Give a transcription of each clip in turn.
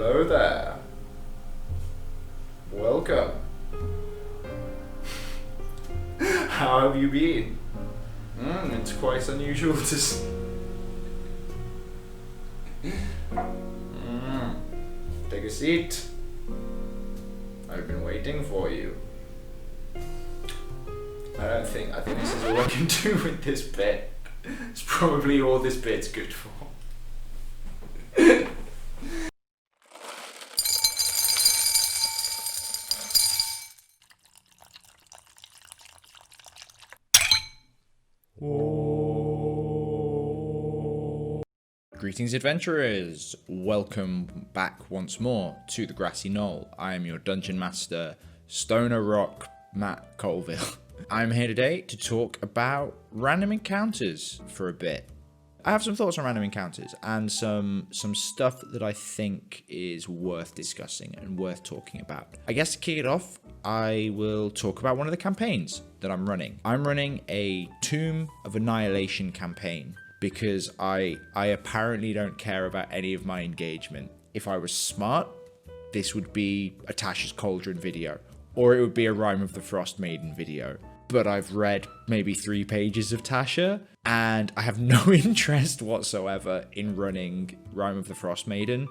Hello there. Welcome. How have you been? It's quite unusual to Take a seat. I've been waiting for you. I think this is all I can do with this bit. It's probably all this bit's good for. Greetings, adventurers! Welcome back once more to the Grassy Knoll. I am your Dungeon Master, Stoner Rock Matt Colville. I'm here today to talk about random encounters for a bit. I have some thoughts on random encounters and some stuff that I think is worth discussing and worth talking about. I guess to kick it off, I will talk about one of the campaigns that I'm running. I'm running a Tomb of Annihilation campaign because I apparently don't care about any of my engagement. If I was smart, this would be a Tasha's Cauldron video, or it would be a Rime of the Frost Maiden video. But I've read maybe 3 pages of Tasha, and I have no interest whatsoever in running Rime of the Frost Maiden.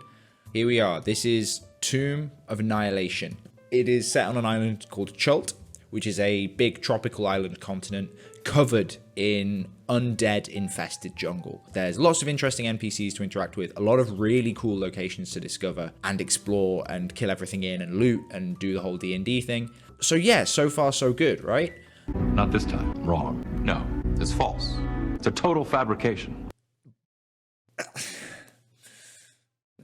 Here we are. This is Tomb of Annihilation. It is set on an island called Chult, which is a big tropical island continent covered in undead infested jungle. There's lots of interesting NPCs to interact with, a lot of really cool locations to discover and explore and kill everything in and loot and do the whole D&D thing. So yeah, so far so good, right? Not this time. Wrong. No, it's false. It's a total fabrication.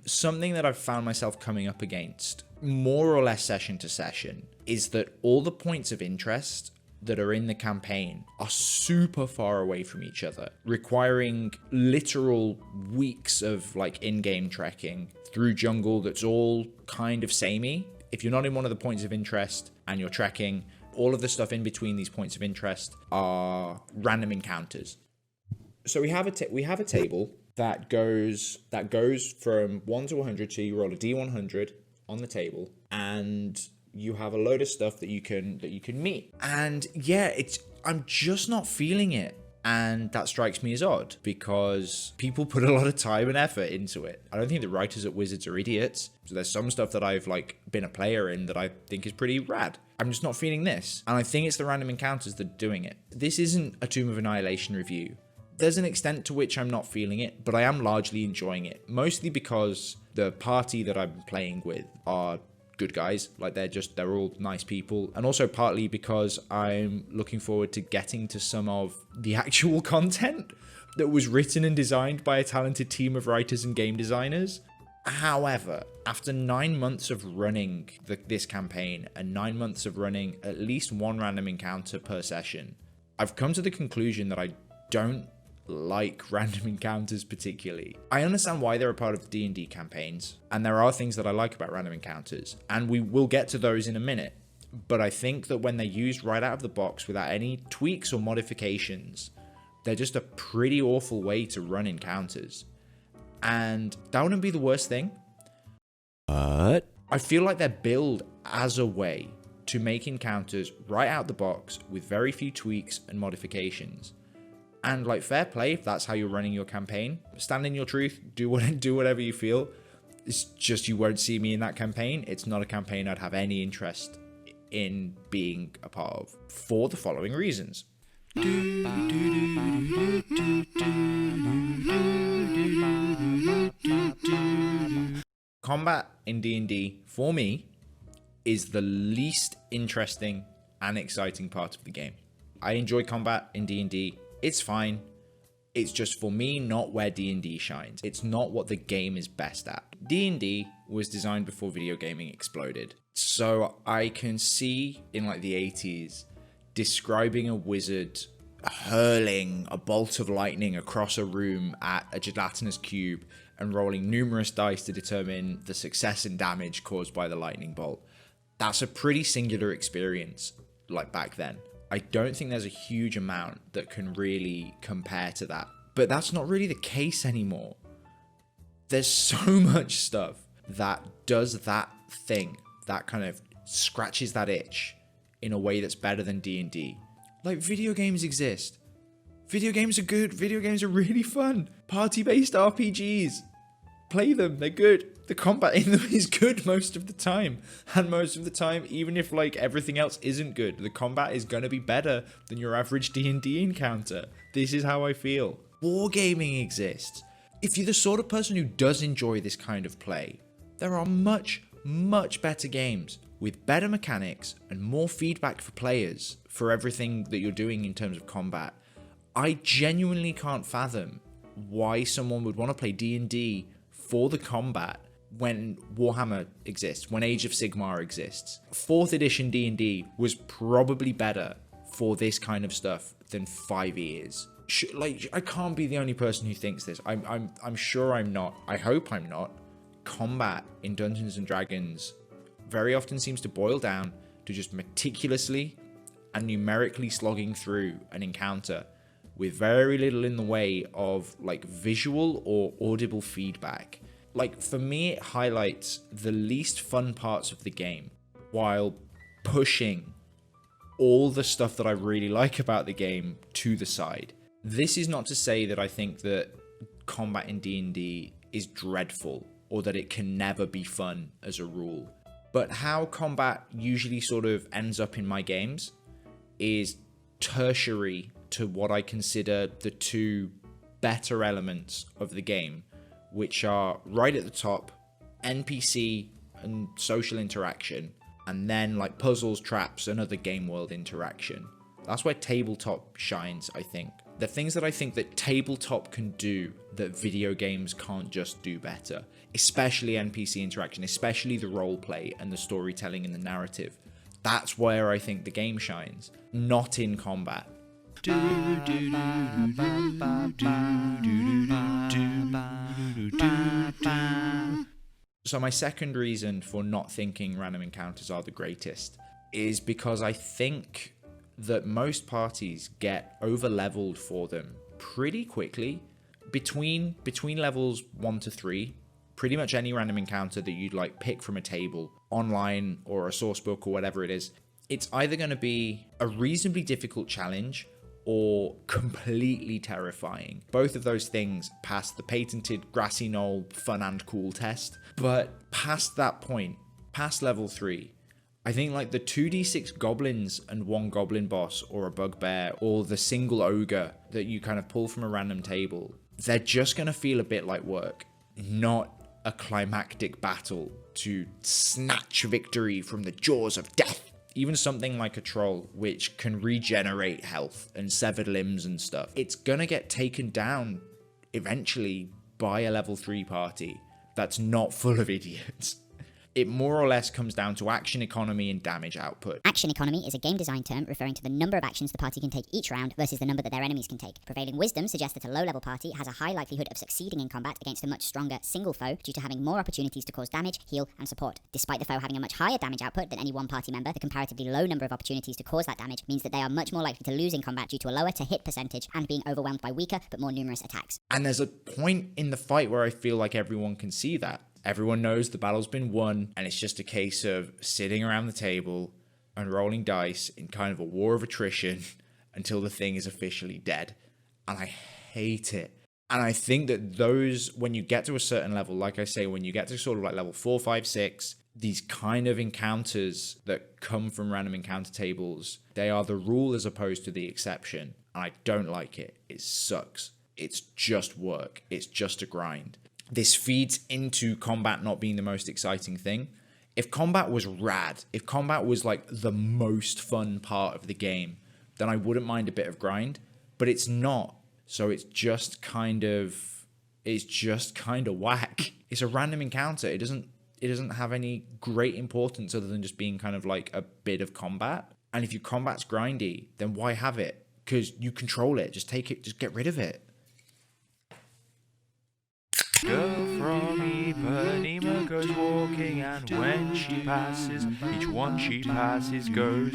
Something that I've found myself coming up against, more or less session to session, is that all the points of interest that are in the campaign are super far away from each other, requiring literal weeks of like in-game trekking through jungle that's all kind of samey. If you're not in one of the points of interest and you're trekking, all of the stuff in between these points of interest are random encounters. So we have a table that goes from 1 to 100. So you roll a D100 on the table, and you have a load of stuff that you can meet. And yeah, I'm just not feeling it. And that strikes me as odd because people put a lot of time and effort into it. I don't think the writers at Wizards are idiots. So there's some stuff that I've been a player in that I think is pretty rad. I'm just not feeling this. And I think it's the random encounters that are doing it. This isn't a Tomb of Annihilation review. There's an extent to which I'm not feeling it, but I am largely enjoying it. Mostly because the party that I'm playing with are good guys. They're all nice people. And also partly because I'm looking forward to getting to some of the actual content that was written and designed by a talented team of writers and game designers. However, after 9 months of running this campaign and 9 months of running at least one random encounter per session, I've come to the conclusion that I don't like random encounters particularly. I understand why they're a part of the D&D campaigns, and there are things that I like about random encounters, and we will get to those in a minute. But I think that when they're used right out of the box without any tweaks or modifications, they're just a pretty awful way to run encounters. And that wouldn't be the worst thing. But I feel like they're built as a way to make encounters right out the box with very few tweaks and modifications. And fair play if that's how you're running your campaign. Stand in your truth, do whatever you feel. It's just you won't see me in that campaign. It's not a campaign I'd have any interest in being a part of for the following reasons. Combat in D&D, for me, is the least interesting and exciting part of the game. I enjoy combat in D&D. It's fine. It's just, for me, not where D&D shines. It's not what the game is best at. D&D was designed before video gaming exploded. So I can see in the 80s describing a wizard hurling a bolt of lightning across a room at a gelatinous cube and rolling numerous dice to determine the success and damage caused by the lightning bolt. That's a pretty singular experience back then. I don't think there's a huge amount that can really compare to that. But that's not really the case anymore. There's so much stuff that does that thing, that kind of scratches that itch in a way that's better than D&D. Like, video games exist. Video games are good. Video games are really fun. Party-based RPGs. Play them. They're good. The combat in them is good most of the time. And most of the time, even if like everything else isn't good, the combat is going to be better than your average D&D encounter. This is how I feel. Wargaming exists. If you're the sort of person who does enjoy this kind of play, there are much, much better games with better mechanics and more feedback for players for everything that you're doing in terms of combat. I genuinely can't fathom why someone would want to play D&D for the combat when Warhammer exists, when Age of Sigmar exists. 4th edition D&D was probably better for this kind of stuff than 5e is. Like, I can't be the only person who thinks this. I'm sure I'm not. I hope I'm not. Combat in Dungeons and Dragons very often seems to boil down to just meticulously and numerically slogging through an encounter with very little in the way of like visual or audible feedback. Like, for me, it highlights the least fun parts of the game while pushing all the stuff that I really like about the game to the side. This is not to say that I think that combat in D&D is dreadful or that it can never be fun as a rule. But how combat usually sort of ends up in my games is tertiary to what I consider the two better elements of the game, which are right at the top, NPC and social interaction, and then like puzzles, traps, and other game world interaction. That's where tabletop shines, I think. The things that I think that tabletop can do that video games can't just do better, especially NPC interaction, especially the role play and the storytelling and the narrative. That's where I think the game shines, not in combat. So my second reason for not thinking random encounters are the greatest is because I think that most parties get over-leveled for them pretty quickly. Between levels 1 to 3, pretty much any random encounter that you'd like pick from a table, online or a source book or whatever it is, it's either going to be a reasonably difficult challenge or completely terrifying. Both of those things pass the patented grassy knoll fun and cool test. But past that point, past level 3, I think like the 2d6 goblins and 1 goblin boss or a bugbear or the single ogre that you kind of pull from a random table, they're just going to feel a bit like work, not a climactic battle to snatch victory from the jaws of death. Even something like a troll, which can regenerate health and severed limbs and stuff, it's gonna get taken down eventually by a level 3 party that's not full of idiots. It more or less comes down to action economy and damage output. Action economy is a game design term referring to the number of actions the party can take each round versus the number that their enemies can take. Prevailing wisdom suggests that a low-level party has a high likelihood of succeeding in combat against a much stronger single foe due to having more opportunities to cause damage, heal, and support. Despite the foe having a much higher damage output than any one party member, the comparatively low number of opportunities to cause that damage means that they are much more likely to lose in combat due to a lower to hit percentage and being overwhelmed by weaker but more numerous attacks. And there's a point in the fight where I feel like everyone can see that. Everyone knows the battle's been won, and it's just a case of sitting around the table and rolling dice in kind of a war of attrition until the thing is officially dead. And I hate it. And I think that those, when you get to a certain level, like I say, when you get to sort of like level 4, 5, 6, these kind of encounters that come from random encounter tables, they are the rule as opposed to the exception. And I don't like it. It sucks. It's just work. It's just a grind. This feeds into combat not being the most exciting thing. If combat was rad, if combat was like the most fun part of the game, then I wouldn't mind a bit of grind, but it's not. So it's just kind of whack. It's a random encounter. It doesn't have any great importance other than just being kind of like a bit of combat. And if your combat's grindy, then why have it? Because you control it. Just take it, just get rid of it. Girl from Ipanema goes walking, and when she passes, each one she passes goes.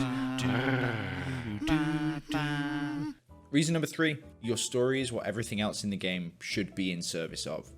Reason number 3, your story is what everything else in the game should be in service of.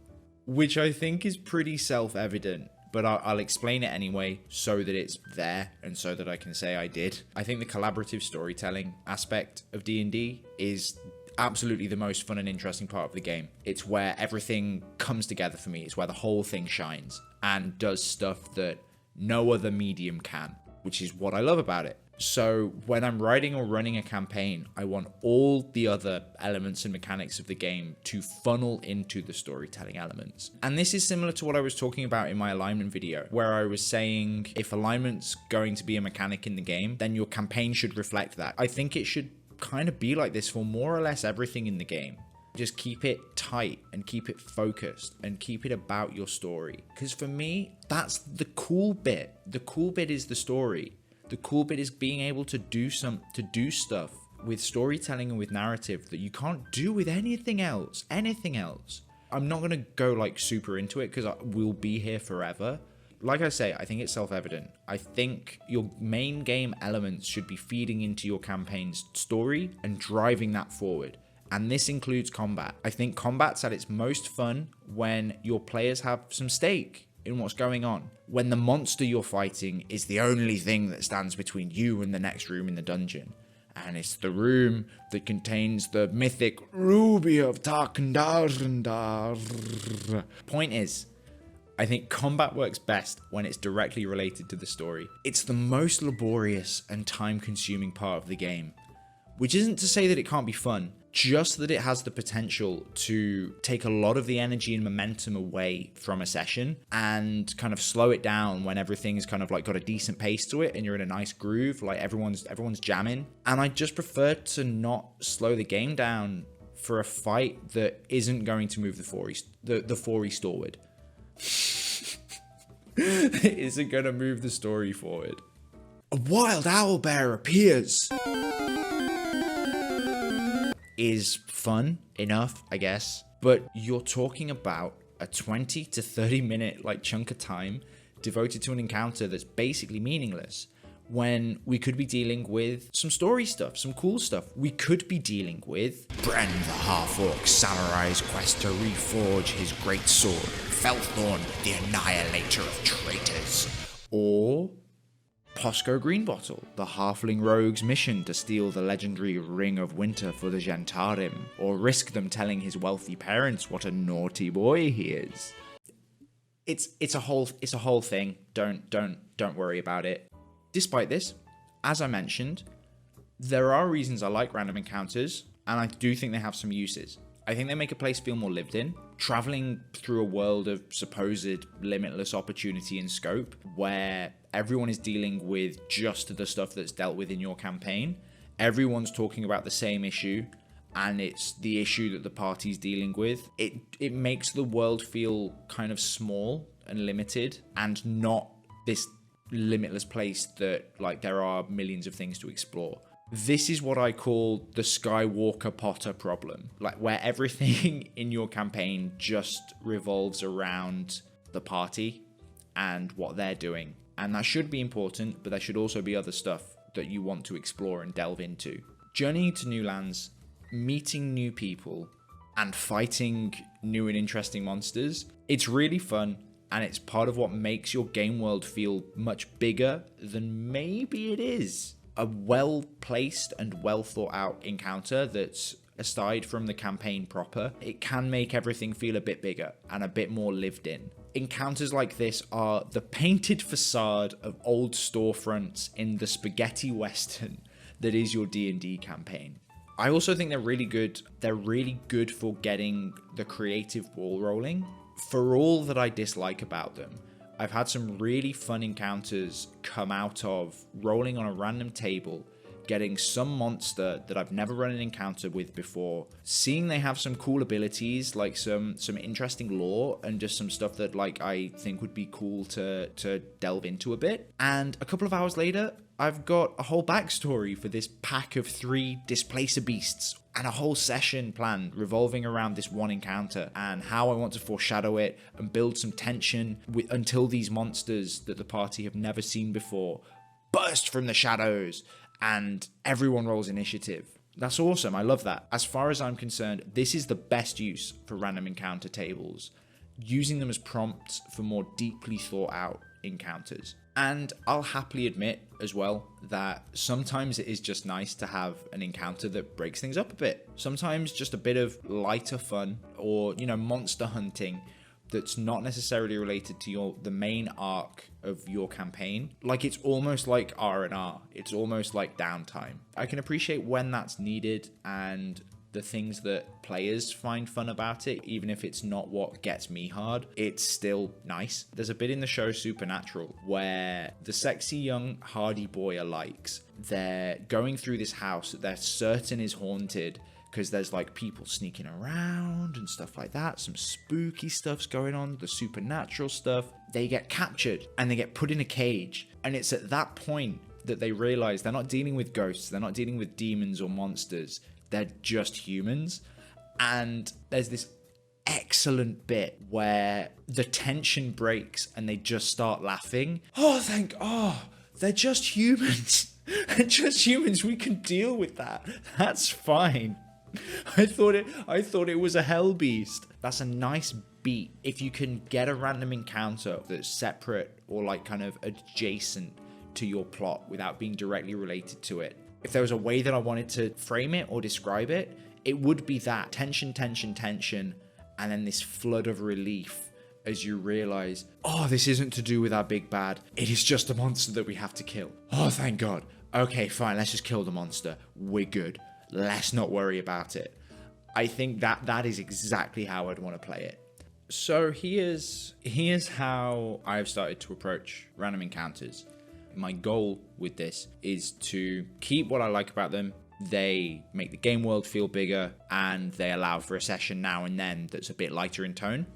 Which I think is pretty self-evident, but I'll explain it anyway so that it's there and so that I can say I did. I think the collaborative storytelling aspect of D&D is absolutely the most fun and interesting part of the game. It's where everything comes together for me. It's where the whole thing shines and does stuff that no other medium can, which is what I love about it. So when I'm writing or running a campaign, I want all the other elements and mechanics of the game to funnel into the storytelling elements. And this is similar to what I was talking about in my alignment video, where I was saying if alignment's going to be a mechanic in the game, then your campaign should reflect that. I think it should kind of be like this for more or less everything in the game. Just keep it tight and keep it focused and keep it about your story. Because for me, that's the cool bit. The cool bit is the story. The cool bit is being able to do stuff with storytelling and with narrative that you can't do with anything else. I'm not going to go like super into it because we'll be here forever. Like I say, I think it's self-evident. I think your main game elements should be feeding into your campaign's story and driving that forward. And this includes combat. I think combat's at its most fun when your players have some stake in what's going on. When the monster you're fighting is the only thing that stands between you and the next room in the dungeon. And it's the room that contains the mythic Ruby of Tarkandar. Point is, I think combat works best when it's directly related to the story. It's the most laborious and time-consuming part of the game. Which isn't to say that it can't be fun, just that it has the potential to take a lot of the energy and momentum away from a session and kind of slow it down when everything's kind of like got a decent pace to it and you're in a nice groove, like everyone's jamming. And I just prefer to not slow the game down for a fight that isn't going to move the 4E forward. It isn't going to move the story forward. A wild owlbear appears. Is fun enough, I guess, but you're talking about a 20 to 30 minute like chunk of time devoted to an encounter that's basically meaningless when we could be dealing with some story stuff, some cool stuff. We could be dealing with Bren the half-orc samurai's quest to reforge his great sword, Felthorn the annihilator of traitors, or Posco Greenbottle, the halfling rogue's mission to steal the legendary Ring of Winter for the Gentarim, or risk them telling his wealthy parents what a naughty boy he is. It's a whole thing. Don't worry about it. Despite this, as I mentioned, there are reasons I like random encounters, and I do think they have some uses. I think they make a place feel more lived in. Traveling through a world of supposed limitless opportunity and scope, where everyone is dealing with just the stuff that's dealt with in your campaign. Everyone's talking about the same issue, and it's the issue that the party's dealing with. It makes the world feel kind of small and limited, and not this limitless place that like there are millions of things to explore. This is what I call the Skywalker Potter problem, like where everything in your campaign just revolves around the party and what they're doing. And that should be important, but there should also be other stuff that you want to explore and delve into. Journeying to new lands, meeting new people, and fighting new and interesting monsters, it's really fun, and it's part of what makes your game world feel much bigger than maybe it is. A well-placed and well-thought-out encounter that's, aside from the campaign proper, it can make everything feel a bit bigger and a bit more lived in. Encounters like this are the painted facade of old storefronts in the spaghetti western that is your D&D campaign. I also think they're really good. They're really good for getting the creative ball rolling. For all that I dislike about them, I've had some really fun encounters come out of rolling on a random table, getting some monster that I've never run an encounter with before, seeing they have some cool abilities, like some interesting lore and just some stuff that like I think would be cool to delve into a bit. And a couple of hours later, I've got a whole backstory for this pack of 3 Displacer Beasts and a whole session planned revolving around this one encounter and how I want to foreshadow it and build some tension until these monsters that the party have never seen before burst from the shadows and everyone rolls initiative. That's awesome. I love that. As far as I'm concerned, this is the best use for random encounter tables. using them as prompts for more deeply thought out encounters. And I'll happily admit as well that sometimes it is just nice to have an encounter that breaks things up a bit. Sometimes just a bit of lighter fun, or, you know, monster hunting that's not necessarily related to the main arc of your campaign. Like, it's almost like R&R. It's almost like downtime. I can appreciate when that's needed and the things that players find fun about it, even if it's not what gets me hard, it's still nice. There's a bit in the show Supernatural where the sexy young hardy boy alikes, they're going through this house that they're certain is haunted because there's like people sneaking around and stuff like that. Some spooky stuff's going on, the supernatural stuff. They get captured and they get put in a cage. And it's at that point that they realize they're not dealing with ghosts, they're not dealing with demons or monsters. They're just humans. And there's this excellent bit where the tension breaks and they just start laughing. They're just humans. They're just humans. We can deal with that. That's fine. I thought it was a hell beast. That's a nice beat. If you can get a random encounter that's separate or like kind of adjacent to your plot without being directly related to it. If there was a way that I wanted to frame it or describe it, it would be that tension, and then this flood of relief as you realize, oh, this isn't to do with our big bad. It is just a monster that we have to kill. Oh, thank God. Okay, fine. Let's just kill the monster. We're good. Let's not worry about it. I think that is exactly how I'd want to play it. So here's how I've started to approach random encounters. My goal with this is to keep what I like about them. They make the game world feel bigger, and they allow for a session now and then that's a bit lighter in tone,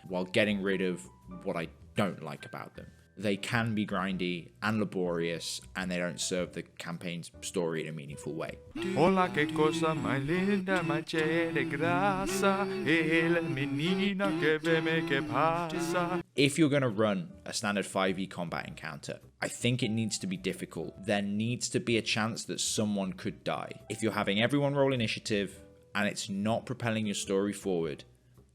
while getting rid of what I don't like about them. They can be grindy and laborious, and they don't serve the campaign's story in a meaningful way. Hola, che cosa mai linda, mai c'è di grassa, e la menina che veme che passa. If you're going to run a standard 5e combat encounter, I think it needs to be difficult. There needs to be a chance that someone could die. If you're having everyone roll initiative and it's not propelling your story forward,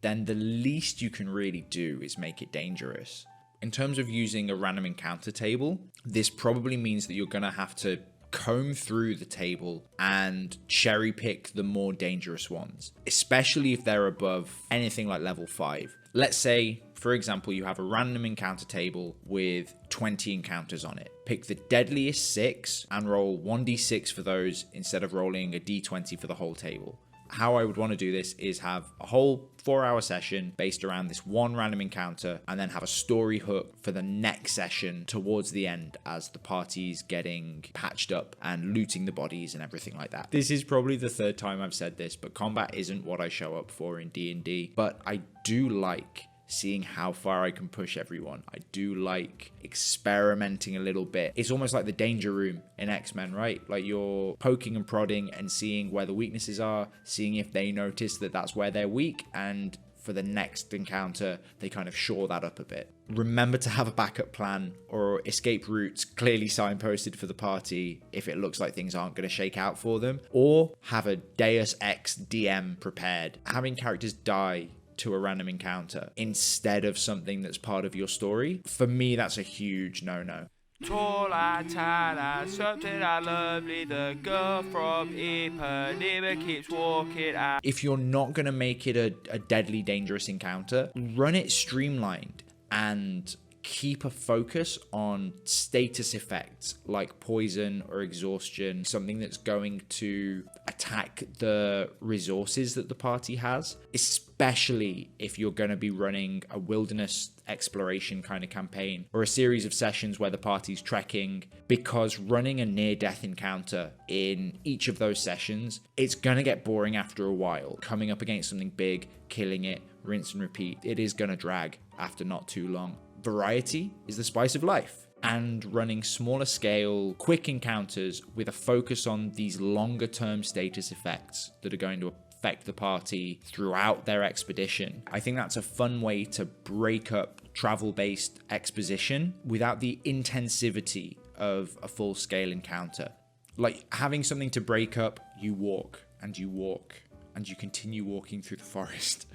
then the least you can really do is make it dangerous. In terms of using a random encounter table, this probably means that you're going to have to comb through the table and cherry pick the more dangerous ones, especially if they're above anything like level 5. Let's say, for example, you have a random encounter table with 20 encounters on it. Pick the deadliest 6 and roll 1d6 for those instead of rolling a d20 for the whole table. How I would want to do this is have a whole 4-hour session based around this one random encounter, and then have a story hook for the next session towards the end as the party's getting patched up and looting the bodies and everything like that. This is probably the third time I've said this, but combat isn't what I show up for in D&D, but I do like seeing how far I can push everyone. I do like experimenting a little bit. It's almost like the danger room in X-Men, right? Like you're poking and prodding and seeing where the weaknesses are, seeing if they notice that that's where they're weak, and for the next encounter, they kind of shore that up a bit. Remember to have a backup plan or escape routes clearly signposted for the party if it looks like things aren't going to shake out for them, or have a Deus Ex DM prepared. Having characters die to a random encounter instead of something that's part of your story, for me, that's a huge no-no. Tall, tall, something lovely, the girl from Ipanema keeps walking out. If you're not going to make it a deadly dangerous encounter, run it streamlined and keep a focus on status effects like poison or exhaustion, something that's going to attack the resources that the party has, especially if you're going to be running a wilderness exploration kind of campaign or a series of sessions where the party's trekking, because running a near-death encounter in each of those sessions, it's going to get boring after a while. Coming up against something big, killing it, rinse and repeat, it is going to drag after not too long. Variety is the spice of life, and running smaller scale, quick encounters with a focus on these longer term status effects that are going to affect the party throughout their expedition. I think that's a fun way to break up travel-based exposition without the intensivity of a full-scale encounter. Like having something to break up, you walk, and you continue walking through the forest.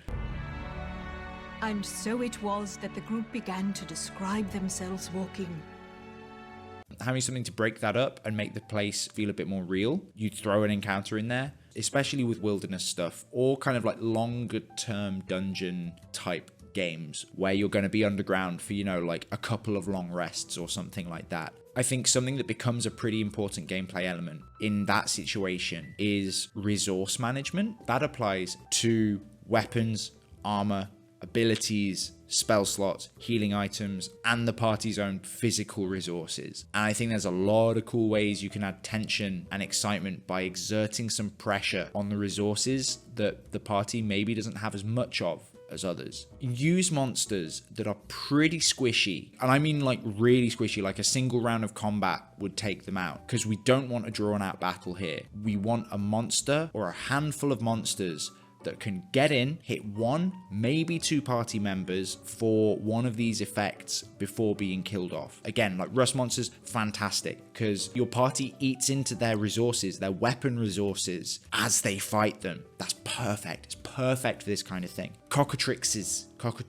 And so it was that the group began to describe themselves walking. Having something to break that up and make the place feel a bit more real, you throw an encounter in there, especially with wilderness stuff or kind of like longer term dungeon type games where you're going to be underground for, you know, like a couple of long rests or something like that. I think something that becomes a pretty important gameplay element in that situation is resource management. That applies to weapons, armor, abilities, spell slots, healing items, and the party's own physical resources. And I think there's a lot of cool ways you can add tension and excitement by exerting some pressure on the resources that the party maybe doesn't have as much of as others. Use monsters that are pretty squishy, and I mean like really squishy, like a single round of combat would take them out, because we don't want a drawn out battle here. We want a monster or a handful of monsters that can get in, hit one, maybe two party members for one of these effects before being killed off. Again, like rust monsters, fantastic, because your party eats into their resources, their weapon resources, as they fight them. That's perfect. It's perfect for this kind of thing. Cockatrices. Cockatrices.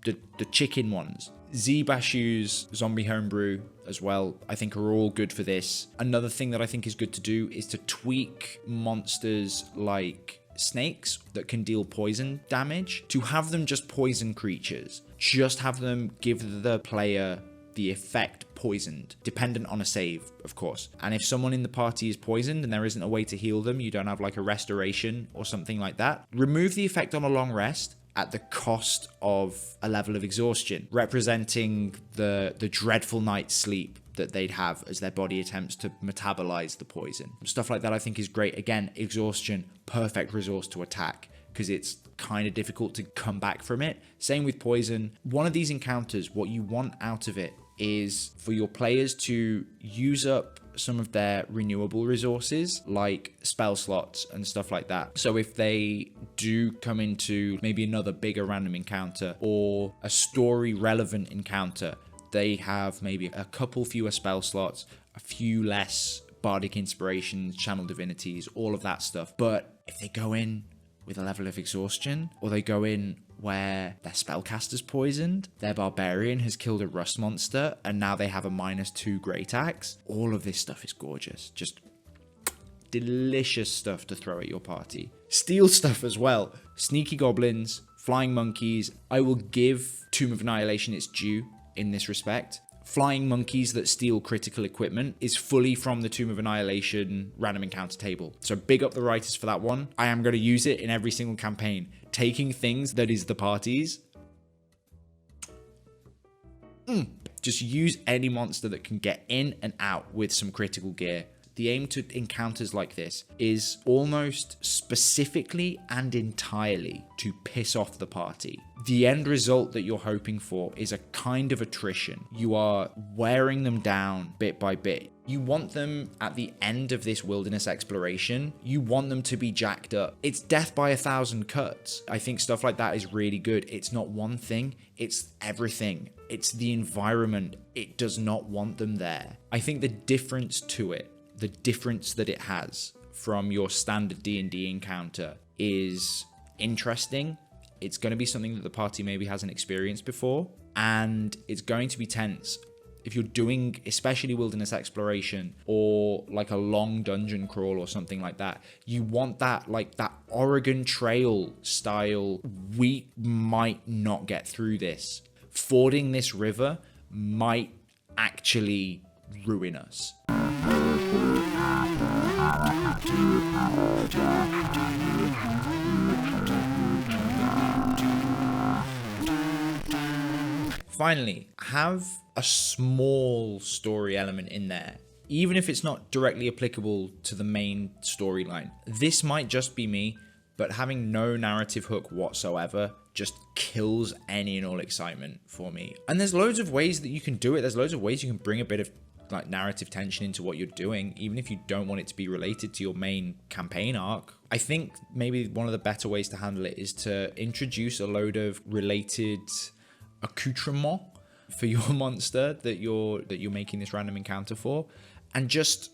The chicken ones. Zbashu's zombie homebrew as well, I think are all good for this. Another thing that I think is good to do is to tweak monsters like snakes that can deal poison damage, to have them just poison creatures. Just have them give the player the effect poisoned, dependent on a save, of course. And if someone in the party is poisoned and there isn't a way to heal them, you don't have like a restoration or something like that, remove the effect on a long rest at the cost of a level of exhaustion, representing the dreadful night's sleep that they'd have as their body attempts to metabolize the poison. Stuff like that I think is great. Again, exhaustion, perfect resource to attack, because it's kind of difficult to come back from it. Same with poison. One of these encounters, what you want out of it is for your players to use up some of their renewable resources like spell slots and stuff like that. So if they do come into maybe another bigger random encounter or a story relevant encounter, they have maybe a couple fewer spell slots, a few less bardic inspirations, channel divinities, all of that stuff. But if they go in with a level of exhaustion, or they go in where their spellcaster's poisoned, their barbarian has killed a rust monster, and now they have a -2 great axe. All of this stuff is gorgeous. Just delicious stuff to throw at your party. Steal stuff as well. Sneaky goblins, flying monkeys. I will give Tomb of Annihilation its due in this respect. Flying monkeys that steal critical equipment is fully from the Tomb of Annihilation random encounter table. So big up the writers for that one. I am going to use it in every single campaign. Taking things that is the party's. Just use any monster that can get in and out with some critical gear. The aim to encounters like this is almost specifically and entirely to piss off the party. The end result that you're hoping for is a kind of attrition. You are wearing them down bit by bit. You want them at the end of this wilderness exploration, you want them to be jacked up. It's death by 1,000 cuts. I think stuff like that is really good. It's not one thing, it's everything. It's the environment. It does not want them there. I think the difference to it, the difference that it has from your standard D&D encounter is interesting. It's going to be something that the party maybe hasn't experienced before, and it's going to be tense. If you're doing especially wilderness exploration or like a long dungeon crawl or something like that, you want that, like that Oregon Trail style, we might not get through this. Fording this river might actually ruin us. Finally, have a small story element in there, even if it's not directly applicable to the main storyline. This might just be me, but having no narrative hook whatsoever just kills any and all excitement for me. And there's loads of ways that you can do it. There's loads of ways you can bring a bit of like narrative tension into what you're doing, even if you don't want it to be related to your main campaign arc. I think maybe one of the better ways to handle it is to introduce a load of related accoutrement for your monster that you're making this random encounter for, and just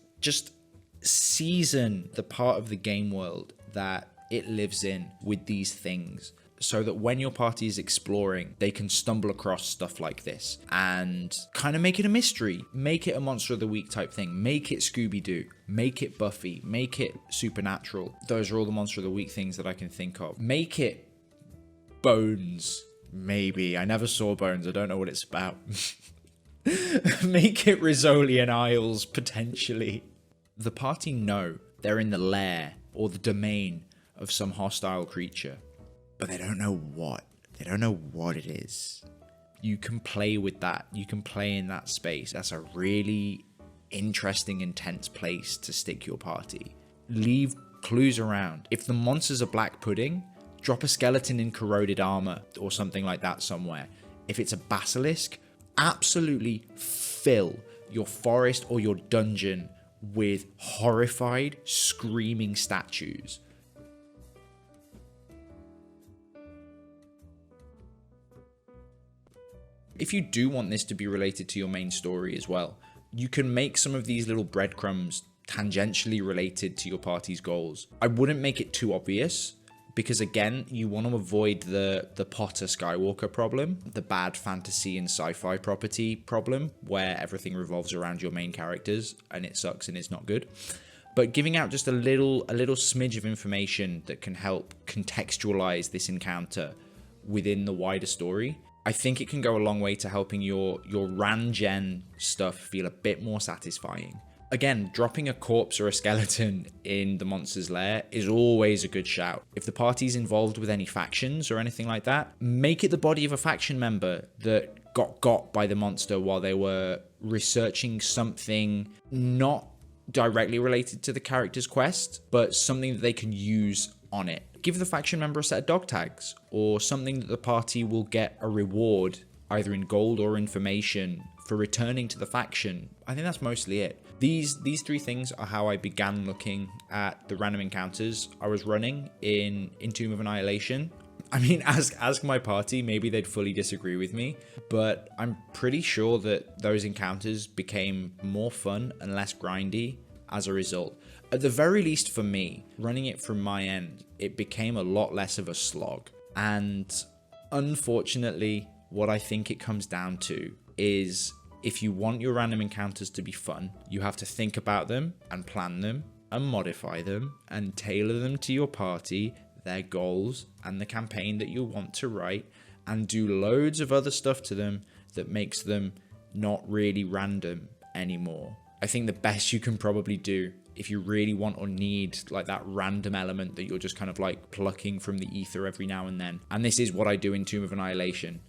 season the part of the game world that it lives in with these things, so that when your party is exploring, they can stumble across stuff like this and kind of make it a mystery, make it a Monster of the Week type thing, make it Scooby-Doo, make it Buffy, make it Supernatural. Those are all the Monster of the Week things that I can think of. Make it Bones, maybe. I never saw Bones, I don't know what it's about. Make it Rizzolian Isles, potentially. The party know they're in the lair or the domain of some hostile creature, but they don't know what. They don't know what it is. You can play with that. You can play in that space. That's a really interesting, intense place to stick your party. Leave clues around. If the monster's a black pudding, drop a skeleton in corroded armor or something like that somewhere. If it's a basilisk, absolutely fill your forest or your dungeon with horrified, screaming statues. If you do want this to be related to your main story as well, you can make some of these little breadcrumbs tangentially related to your party's goals. I wouldn't make it too obvious, because again, you want to avoid the Potter Skywalker problem, the bad fantasy and sci-fi property problem, where everything revolves around your main characters and it sucks and it's not good. But giving out just a little smidge of information that can help contextualize this encounter within the wider story, I think it can go a long way to helping your ran gen stuff feel a bit more satisfying. Again, dropping a corpse or a skeleton in the monster's lair is always a good shout. If the party's involved with any factions or anything like that, make it the body of a faction member that got by the monster while they were researching something not directly related to the character's quest, but something that they can use on it. Give the faction member a set of dog tags, or something that the party will get a reward, either in gold or information, for returning to the faction. I think that's mostly it. These three things are how I began looking at the random encounters I was running in Tomb of Annihilation. I mean, ask my party, maybe they'd fully disagree with me, but I'm pretty sure that those encounters became more fun and less grindy as a result. At the very least for me, running it from my end, it became a lot less of a slog. And unfortunately, what I think it comes down to is, if you want your random encounters to be fun, you have to think about them and plan them and modify them and tailor them to your party, their goals, and the campaign that you want to write, and do loads of other stuff to them that makes them not really random anymore. I think the best you can probably do, if you really want or need like that random element that you're just kind of like plucking from the ether every now and then, and this is what I do in Tomb of Annihilation,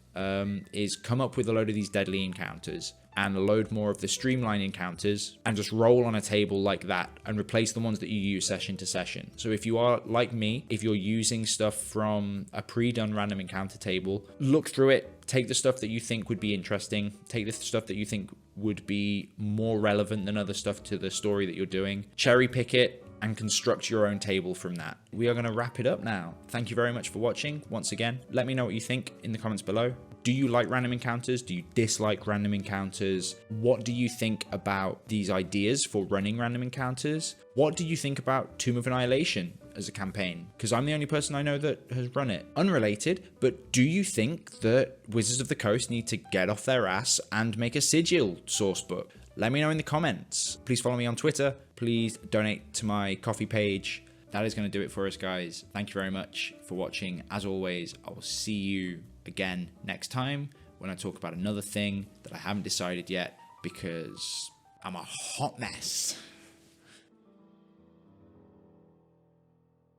is come up with a load of these deadly encounters and a load more of the streamline encounters, and just roll on a table like that and replace the ones that you use session to session. So if you are like me, if you're using stuff from a pre-done random encounter table, look through it, take the stuff that you think would be interesting, take the stuff that you think would be more relevant than other stuff to the story that you're doing, cherry pick it, and construct your own table from that. We are going to wrap it up now. Thank you very much for watching. Once again, let me know what you think in the comments below. Do you like random encounters? Do you dislike random encounters? What do you think about these ideas for running random encounters? What do you think about Tomb of Annihilation as a campaign? Because I'm the only person I know that has run it. Unrelated, but do you think that Wizards of the Coast need to get off their ass and make a sigil sourcebook? Let me know in the comments. Please follow me on Twitter. Please donate to my coffee page. That is going to do it for us, guys. Thank you very much for watching. As always, I will see you again next time when I talk about another thing that I haven't decided yet, because I'm a hot mess.